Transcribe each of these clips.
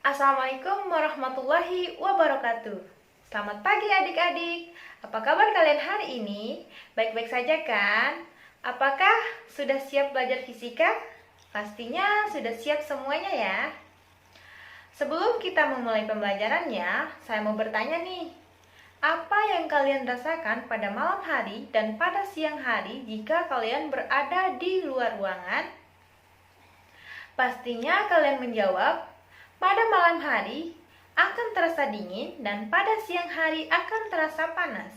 Assalamualaikum warahmatullahi wabarakatuh. Selamat pagi adik-adik. Apa kabar kalian hari ini? Baik-baik saja kan? Apakah sudah siap belajar fisika? Pastinya sudah siap semuanya ya. Sebelum kita memulai pembelajarannya, saya mau bertanya nih. Apa yang kalian rasakan pada malam hari dan pada siang hari jika kalian berada di luar ruangan? Pastinya kalian menjawab, pada malam hari akan terasa dingin dan pada siang hari akan terasa panas.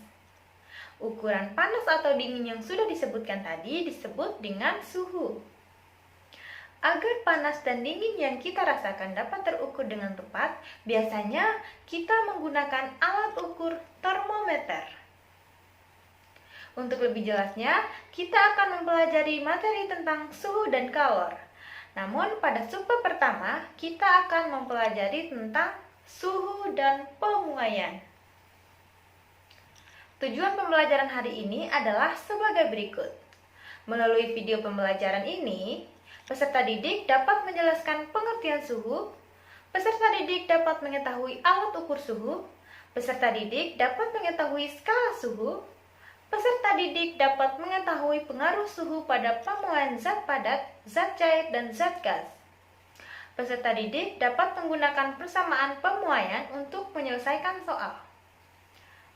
Ukuran panas atau dingin yang sudah disebutkan tadi disebut dengan suhu. Agar panas dan dingin yang kita rasakan dapat terukur dengan tepat, biasanya kita menggunakan alat ukur termometer. Untuk lebih jelasnya, kita akan mempelajari materi tentang suhu dan kalor. Namun pada subbab pertama, kita akan mempelajari tentang suhu dan pemuaian. Tujuan pembelajaran hari ini adalah sebagai berikut. Melalui video pembelajaran ini, peserta didik dapat menjelaskan pengertian suhu, peserta didik dapat mengetahui alat ukur suhu, peserta didik dapat mengetahui skala suhu, peserta didik dapat mengetahui pengaruh suhu pada pemuaian zat padat, zat cair, dan zat gas. Peserta didik dapat menggunakan persamaan pemuaian untuk menyelesaikan soal.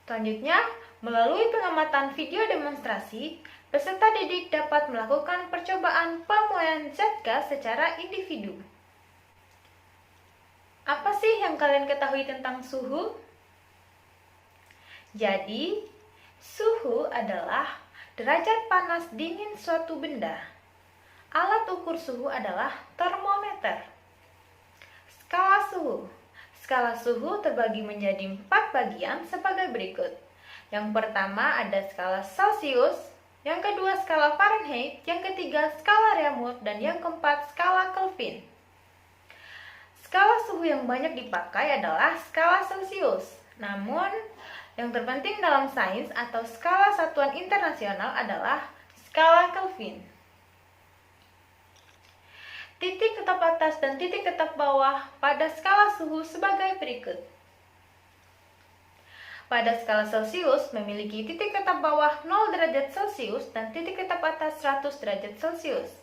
Selanjutnya, melalui pengamatan video demonstrasi, peserta didik dapat melakukan percobaan pemuaian zat gas secara individu. Apa sih yang kalian ketahui tentang suhu? Jadi, suhu adalah derajat panas dingin suatu benda. Alat ukur suhu adalah termometer. Skala suhu. Skala suhu terbagi menjadi 4 bagian sebagai berikut. Yang pertama ada skala Celsius, yang kedua skala Fahrenheit, yang ketiga skala Reaumur, dan yang keempat skala Kelvin. Skala suhu yang banyak dipakai adalah skala Celsius. Namun, yang terpenting dalam sains atau skala satuan internasional adalah skala Kelvin. Titik tetap atas dan titik tetap bawah pada skala suhu sebagai berikut. Pada skala Celsius memiliki titik tetap bawah 0 derajat Celsius dan titik tetap atas 100 derajat Celsius.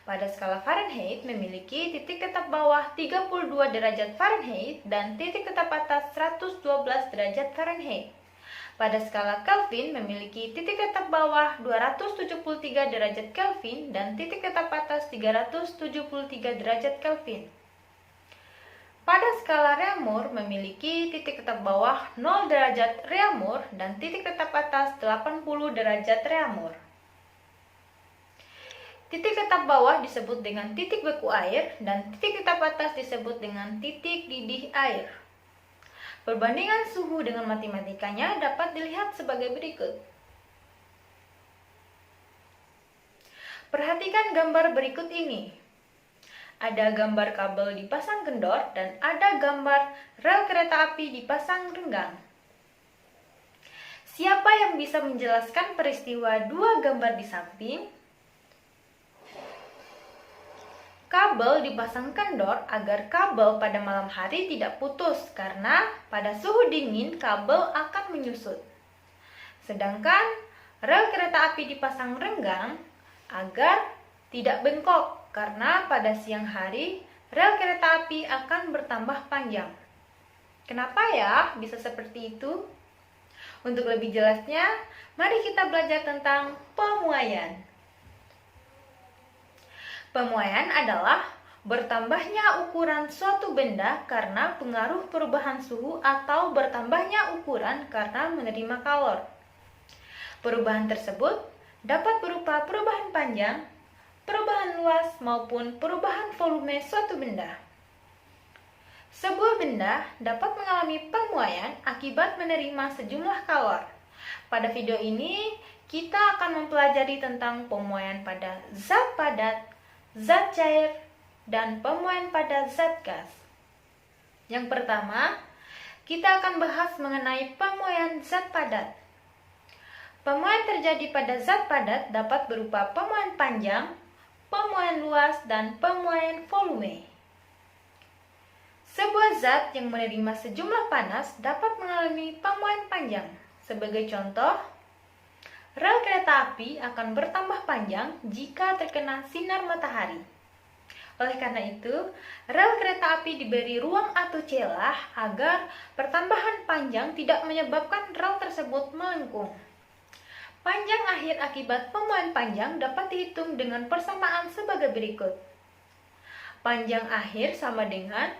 Pada skala Fahrenheit memiliki titik tetap bawah 32 derajat Fahrenheit dan titik tetap atas 112 derajat Fahrenheit. Pada skala Kelvin memiliki titik tetap bawah 273 derajat Kelvin dan titik tetap atas 373 derajat Kelvin. Pada skala Reaumur memiliki titik tetap bawah 0 derajat Reaumur dan titik tetap atas 80 derajat Reaumur. Titik tetap bawah disebut dengan titik beku air dan titik tetap atas disebut dengan titik didih air. Perbandingan suhu dengan matematikanya dapat dilihat sebagai berikut. Perhatikan gambar berikut ini. Ada gambar kabel dipasang kendor dan ada gambar rel kereta api dipasang renggang. Siapa yang bisa menjelaskan peristiwa dua gambar di samping? Kabel dipasang kendor agar kabel pada malam hari tidak putus karena pada suhu dingin kabel akan menyusut. Sedangkan rel kereta api dipasang renggang agar tidak bengkok karena pada siang hari rel kereta api akan bertambah panjang. Kenapa ya bisa seperti itu? Untuk lebih jelasnya, mari kita belajar tentang pemuaian. Pemuaian adalah bertambahnya ukuran suatu benda karena pengaruh perubahan suhu atau bertambahnya ukuran karena menerima kalor. Perubahan tersebut dapat berupa perubahan panjang, perubahan luas, maupun perubahan volume suatu benda. Sebuah benda dapat mengalami pemuaian akibat menerima sejumlah kalor. Pada video ini, kita akan mempelajari tentang pemuaian pada zat padat, zat cair, dan pemuaian pada zat gas. Yang pertama, kita akan bahas mengenai pemuaian zat padat. Pemuaian terjadi pada zat padat dapat berupa pemuaian panjang, pemuaian luas, dan pemuaian volume. Sebuah zat yang menerima sejumlah panas dapat mengalami pemuaian panjang. Sebagai contoh, rel kereta api akan bertambah panjang jika terkena sinar matahari. Oleh karena itu, rel kereta api diberi ruang atau celah agar pertambahan panjang tidak menyebabkan rel tersebut melengkung. Panjang akhir akibat pemuaian panjang dapat dihitung dengan persamaan sebagai berikut. Panjang akhir sama dengan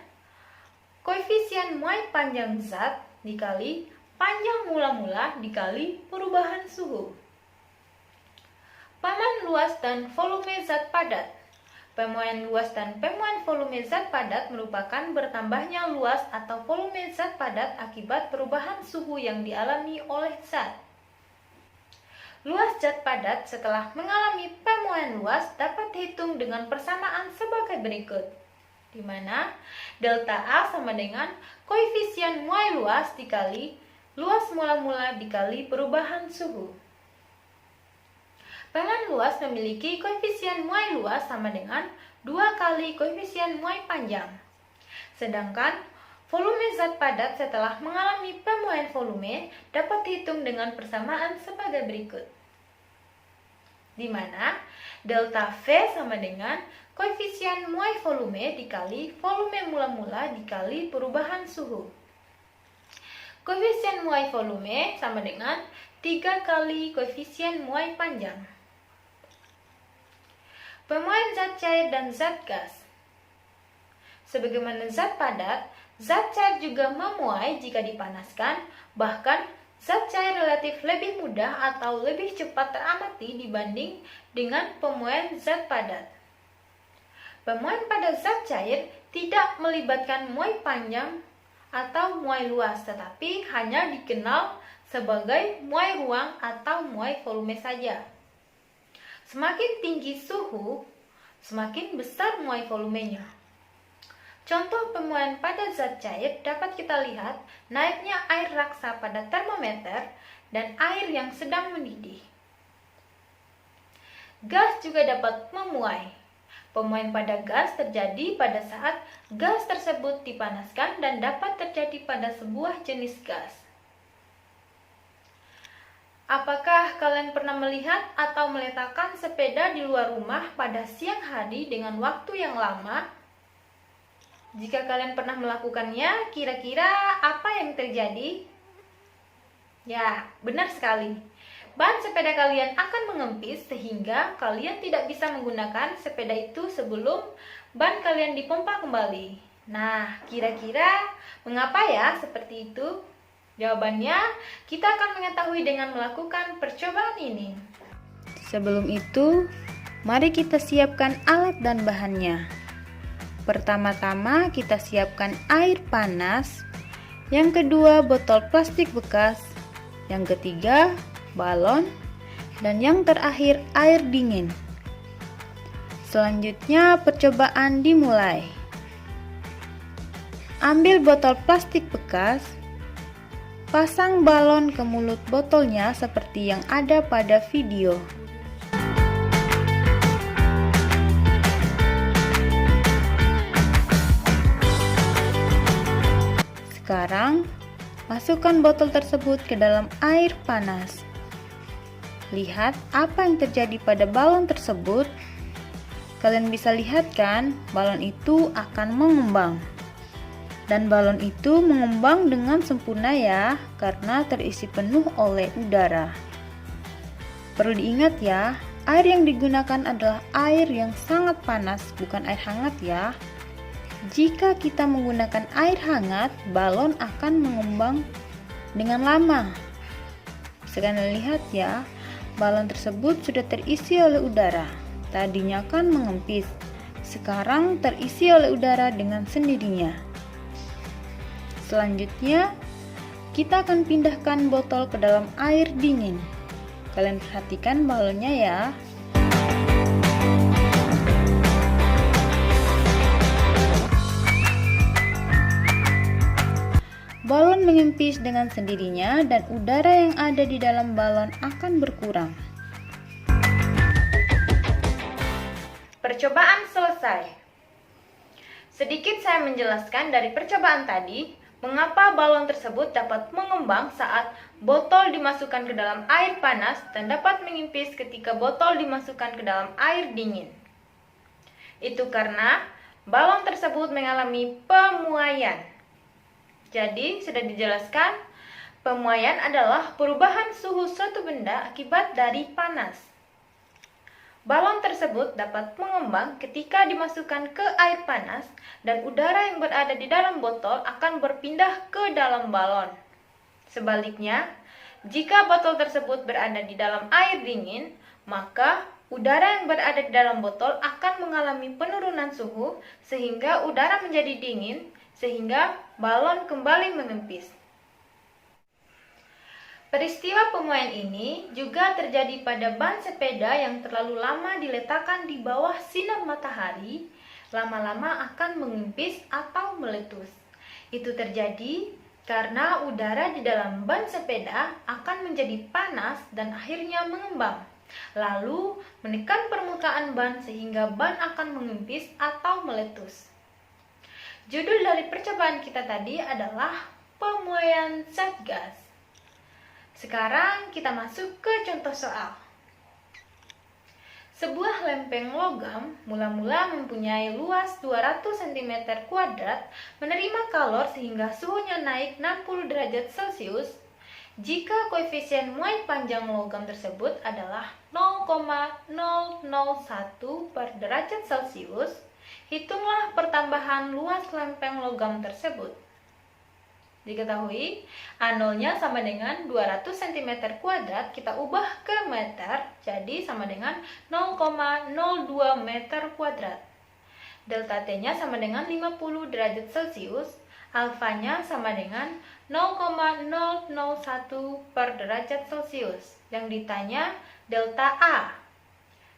koefisien muai panjang zat dikali panjang mula-mula dikali perubahan suhu. Paman luas dan volume zat padat. Pemuaian luas dan pemuaian volume zat padat merupakan bertambahnya luas atau volume zat padat akibat perubahan suhu yang dialami oleh zat. Luas zat padat setelah mengalami pemuaian luas dapat dihitung dengan persamaan sebagai berikut, di mana delta A sama dengan koefisien muai luas dikali luas mula-mula dikali perubahan suhu. Paman luas memiliki koefisien muai luas sama dengan 2 kali koefisien muai panjang. Sedangkan volume zat padat setelah mengalami pemuaian volume dapat dihitung dengan persamaan sebagai berikut, di mana delta V sama dengan koefisien muai volume dikali volume mula-mula dikali perubahan suhu. Koefisien muai volume sama dengan 3 kali koefisien muai panjang. Pemuaian zat cair dan zat gas. Sebagaimana zat padat, zat cair juga memuai jika dipanaskan, bahkan zat cair relatif lebih mudah atau lebih cepat teramati dibanding dengan pemuaian zat padat. Pemuaian pada zat cair tidak melibatkan muai panjang atau muai luas, tetapi hanya dikenal sebagai muai ruang atau muai volume saja. Semakin tinggi suhu, semakin besar muai volumenya. Contoh pemuaian pada zat cair dapat kita lihat naiknya air raksa pada termometer dan air yang sedang mendidih. Gas juga dapat memuai. Pemuaian pada gas terjadi pada saat gas tersebut dipanaskan dan dapat terjadi pada sebuah jenis gas. Apakah kalian pernah melihat atau meletakkan sepeda di luar rumah pada siang hari dengan waktu yang lama? Jika kalian pernah melakukannya, kira-kira apa yang terjadi? Ya, benar sekali. Ban sepeda kalian akan mengempis sehingga kalian tidak bisa menggunakan sepeda itu sebelum ban kalian dipompa kembali. Nah, kira-kira mengapa ya seperti itu? Jawabannya, kita akan mengetahui dengan melakukan percobaan ini. Sebelum itu, mari kita siapkan alat dan bahannya. Pertama-tama kita siapkan air panas, yang kedua botol plastik bekas, yang ketiga balon, dan yang terakhir air dingin. Selanjutnya percobaan dimulai. Ambil botol plastik bekas, pasang balon ke mulut botolnya seperti yang ada pada video. Sekarang, masukkan botol tersebut ke dalam air panas. Lihat apa yang terjadi pada balon tersebut. Kalian bisa lihat kan, balon itu akan mengembang. Dan balon itu mengembang dengan sempurna ya, karena terisi penuh oleh udara. Perlu diingat ya, air yang digunakan adalah air yang sangat panas, bukan air hangat ya. Jika kita menggunakan air hangat, balon akan mengembang dengan lama. Sekarang lihat ya, balon tersebut sudah terisi oleh udara. Tadinya kan mengempis, sekarang terisi oleh udara dengan sendirinya. Selanjutnya, kita akan pindahkan botol ke dalam air dingin. Kalian perhatikan balonnya ya. Balon mengempis dengan sendirinya dan udara yang ada di dalam balon akan berkurang. Percobaan selesai. Sedikit saya menjelaskan dari percobaan tadi, mengapa balon tersebut dapat mengembang saat botol dimasukkan ke dalam air panas dan dapat mengimpis ketika botol dimasukkan ke dalam air dingin. Itu karena balon tersebut mengalami pemuaian. Jadi, sudah dijelaskan, pemuaian adalah perubahan suhu suatu benda akibat dari panas. Balon tersebut dapat mengembang ketika dimasukkan ke air panas dan udara yang berada di dalam botol akan berpindah ke dalam balon. Sebaliknya, jika botol tersebut berada di dalam air dingin, maka udara yang berada di dalam botol akan mengalami penurunan suhu sehingga udara menjadi dingin, sehingga balon kembali mengempis. Peristiwa pemuaian ini juga terjadi pada ban sepeda yang terlalu lama diletakkan di bawah sinar matahari, lama-lama akan mengempis atau meletus. Itu terjadi karena udara di dalam ban sepeda akan menjadi panas dan akhirnya mengembang, lalu menekan permukaan ban sehingga ban akan mengempis atau meletus. Judul dari percobaan kita tadi adalah pemuaian zat gas. Sekarang kita masuk ke contoh soal. Sebuah lempeng logam mula-mula mempunyai luas 200 cm kuadrat menerima kalor sehingga suhunya naik 60 derajat Celcius jika koefisien muai panjang logam tersebut adalah 0,001 per derajat Celcius. Hitunglah pertambahan luas lempeng logam tersebut. Diketahui A0-nya sama dengan 200 cm kuadrat, kita ubah ke meter, jadi sama dengan 0,02 meter kuadrat. Delta T-nya sama dengan 50 derajat Celcius, alfanya sama dengan 0,001 per derajat Celcius. Yang ditanya delta A,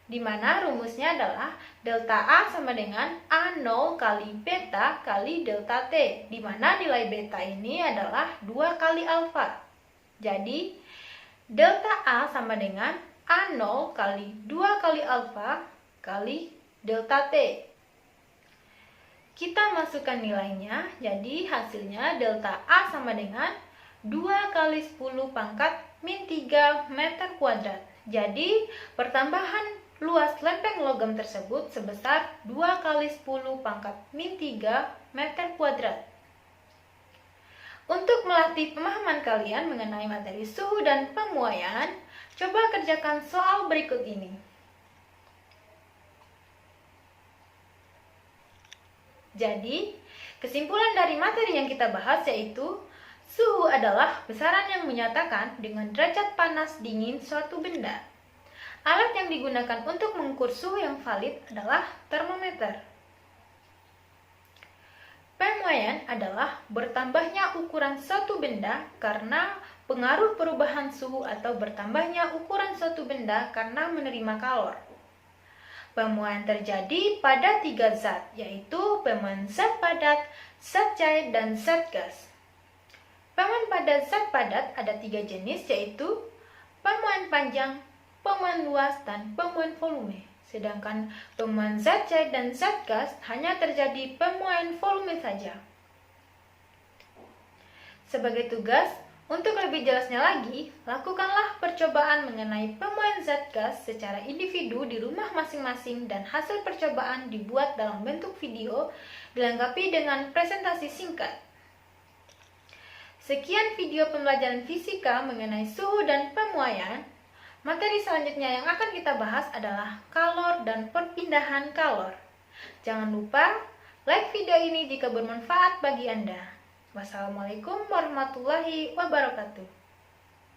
di mana rumusnya adalah delta A sama dengan A0 kali beta kali delta T, di mana nilai beta ini adalah 2 kali alfa. Jadi, delta A sama dengan A0 kali 2 kali alfa kali delta T. Kita masukkan nilainya, jadi hasilnya delta A sama dengan 2 kali 10 pangkat min 3 meter kuadrat. Jadi, pertambahan luas lempeng logam tersebut sebesar 2 kali 10 pangkat min 3 meter kuadrat. Untuk melatih pemahaman kalian mengenai materi suhu dan pemuaian, coba kerjakan soal berikut ini. Jadi, kesimpulan dari materi yang kita bahas yaitu suhu adalah besaran yang menyatakan dengan derajat panas dingin suatu benda. Alat yang digunakan untuk mengukur suhu yang valid adalah termometer. Pemuaian adalah bertambahnya ukuran suatu benda karena pengaruh perubahan suhu atau bertambahnya ukuran suatu benda karena menerima kalor. Pemuaian terjadi pada 3 zat, yaitu pemuaian zat padat, zat cair, dan zat gas. Pemuaian pada zat padat ada 3 jenis, yaitu pemuaian panjang, pemuaian luas, dan pemuaian volume. Sedangkan pemuaian zat cair dan zat gas hanya terjadi pemuaian volume saja. Sebagai tugas, untuk lebih jelasnya lagi, lakukanlah percobaan mengenai pemuaian zat gas secara individu di rumah masing-masing dan hasil percobaan dibuat dalam bentuk video dilengkapi dengan presentasi singkat. Sekian video pembelajaran fisika mengenai suhu dan pemuaian. Materi selanjutnya yang akan kita bahas adalah kalor dan perpindahan kalor. Jangan lupa like video ini jika bermanfaat bagi Anda. Wassalamualaikum warahmatullahi wabarakatuh.